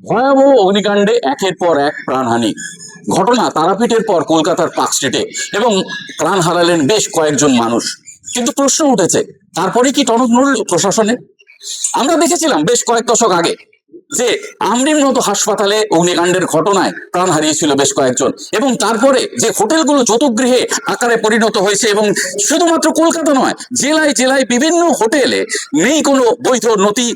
ভয়াবহ অগ্নিকাণ্ডে একের পর এক প্রাণহানি ঘটনা তারাপীঠের পর কলকাতার পার্ক স্ট্রিটে এবং প্রাণ হারালেন বেশ কয়েকজন মানুষ। কিন্তু প্রশ্ন উঠেছে, তারপরে কি টনক নড়ল প্রশাসনের? আমরা দেখেছিলাম বেশ কয়েক দশক আগে যে আমরির মতো হাসপাতালে অগ্নিকাণ্ডের ঘটনায় প্রাণ হারিয়েছিল বেশ কয়েকজন, এবং তারপরে যে হোটেলগুলো যৌতুকগৃহে আকারে পরিণত হয়েছে, এবং শুধুমাত্র কলকাতা নয়, জেলায় জেলায় বিভিন্ন হোটেলে নেই কোনো বৈধ নথি,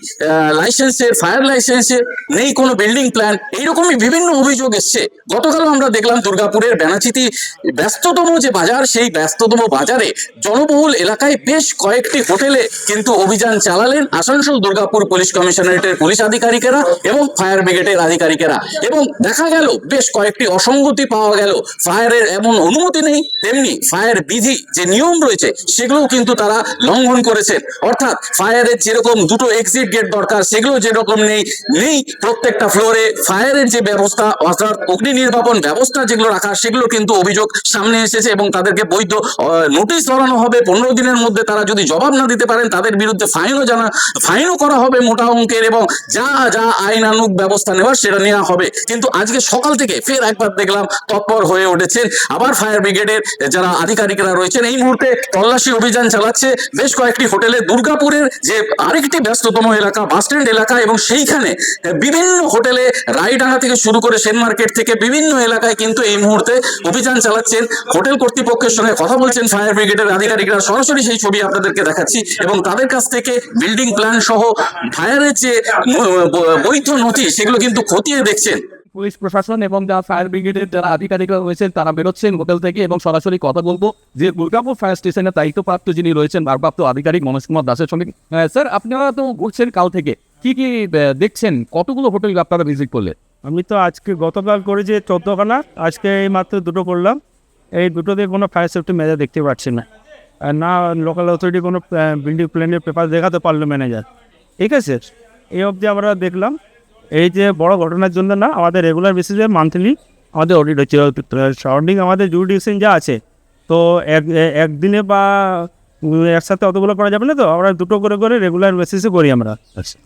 লাইসেন্সের, ফায়ার লাইসেন্সের, নেই কোনো বিল্ডিং প্ল্যান, এইরকমই বিভিন্ন অভিযোগ এসছে। গতকাল আমরা দেখলাম দুর্গাপুরের ব্যানাচিতি ব্যস্ততম যে বাজার, সেই ব্যস্ততম বাজারে জনবহুল এলাকায় বেশ কয়েকটি হোটেলে কিন্তু অভিযান চালালেন আসানসোল দুর্গাপুর পুলিশ কমিশনারেটের পুলিশ আধিকারিকেরা এবং ফায়ার ব্রিগেডের আধিকারিকেরা, এবং দেখা গেল বেশ কয়েকটি অসঙ্গতি পাওয়া গেল। ফায়ারের এমন অনুমতি নেই, তেমনি ফায়ার বিধি যে নিয়ম রয়েছে সেগুলোও কিন্তু তারা লঙ্ঘন করেছেন। অর্থাৎ ফায়ারের যেরকম দুটো এক্সিট গেট দরকার সেগুলো যেরকম নেই প্রত্যেকটা ফ্লোরে ফায়ারের যে ব্যবস্থা, অর্থাৎ অগ্নি নির্বাপন ব্যবস্থা যেগুলো রাখা, সেগুলো কিন্তু অভিযোগ সামনে এসেছে এবং তাদেরকে বৈধ নোটিশ ধরানো হবে। 15 দিনের মধ্যে তারা যদি জবাব না দিতে পারেন তাদের বিরুদ্ধে ফাইনও করা হবে মোটা অঙ্কের, এবং যা যা আইনানুগ ব্যবস্থা নেওয়ার সেটা নেওয়া হবে। কিন্তু আজকে সকাল থেকে ফের একবার দেখলাম তৎপর হয়ে উঠেছেন আবার ফায়ার ব্রিগেডের যারা আধিকারিকরা রয়েছেন। এই মুহূর্তে তল্লাশি অভিযান চালাচ্ছে বেশ কয়েকটি হোটেলে, দুর্গাপুরের যে আরেকটি ব্যস্ততম এলাকা বাস স্ট্যান্ড এলাকা, এবং সেইখানে বিভিন্ন হোটেলে রায়ডাঙ্গা থেকে শুরু করে সেন মার্কেট থেকে বিভিন্ন এলাকায় কিন্তু এই মুহূর্তে অভিযান চালাচ্ছেন। হোটেল কর্তৃপক্ষের সঙ্গে কথা বলছেন ফায়ার ব্রিগেডের আধিকারিকরা, সরাসরি সেই ছবি আপনাদেরকে দেখাচ্ছি, এবং তাদের কাছ থেকে বিল্ডিং প্ল্যান সহ ফায়ারের যে বৈধ নথি সেগুলো কিন্তু খতিয়ে দেখছেন। পুলিশ প্রশাসন এবং যা ফায়ার ব্রিগেডের যারা আধিকারিকরা রয়েছেন তারা বেরোচ্ছেন হোটেল থেকে, এবং সরাসরি কথা বলবো যে দুর্গাপুর ফায়ার স্টেশনের দায়িত্বপ্রাপ্ত যিনি রয়েছেন ভারপ্রাপ্ত আধিকারিক মনোজ কুমার দাসের সঙ্গে। স্যার, আপনারা তো ঘুরছেন কাল থেকে, কি কি দেখছেন? কতগুলো হোটেল আপনারা ভিজিট করলেন? আমি তো আজকে গতকাল করেছি 14খানা, আজকে এই মাত্র দুটো করলাম। এই দুটোতে কোনো ফায়ার সেফটি মেজার দেখতে পাচ্ছি না, আর না লোকাল অথরিটি কোনো বিল্ডিং প্ল্যানের পেপার দেখাতে পারলো ম্যানেজার। ঠিক আছে, এই অবধি আমরা দেখলাম। এই যে বড় ঘটনার জন্য না, আমাদের রেগুলার বেসিসে মান্থলি আমাদের অডিট হচ্ছে। সারাউন্ডিং আমাদের জুরিডিকশন যা আছে, তো একদিনে বা একসাথে অতগুলো করা যাবে না, তো আমরা দুটো করে করে রেগুলার বেসিসে করি আমরা।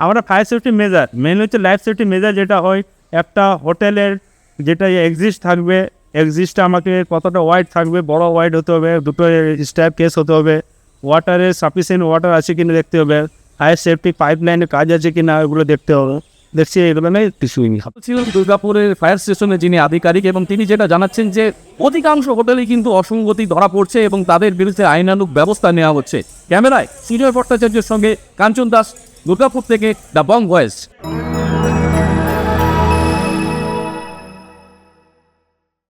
আমরা ফায়ার সেফটি মেজার মেন হচ্ছে লাইফ সেফটি মেজার, যেটা হয় একটা হোটেলের যেটা এক্সিস্ট থাকবে, এক্সিস্টটা আমাকে কতটা ওয়াইড থাকবে, বড় ওয়াইড হতে হবে, দুটো স্ট্যাপ কেস হতে হবে, ওয়াটারের সাফিসিয়েন্ট ওয়াটার আছে কিনা দেখতে হবে, ফায়ার সেফটি পাইপ লাইনের কাজ আছে কিনা এগুলো দেখতে হবে। দেখছি এগুলো নেই কিছুই নেই। ছিলেন দুর্গাপুরের ফায়ার স্টেশনের যিনি আধিকারিক, এবং তিনি যেটা জানাচ্ছেন যে অধিকাংশ হোটেলেই কিন্তু অসঙ্গতি ধরা পড়ছে এবং তাদের বিরুদ্ধে আইনানুগ ব্যবস্থা নেওয়া হচ্ছে। ক্যামেরায় সিনিয়র ভট্টাচার্যের সঙ্গে কাঞ্চন দাস, দুর্গাপুর থেকে দ্য বং ভয়েস।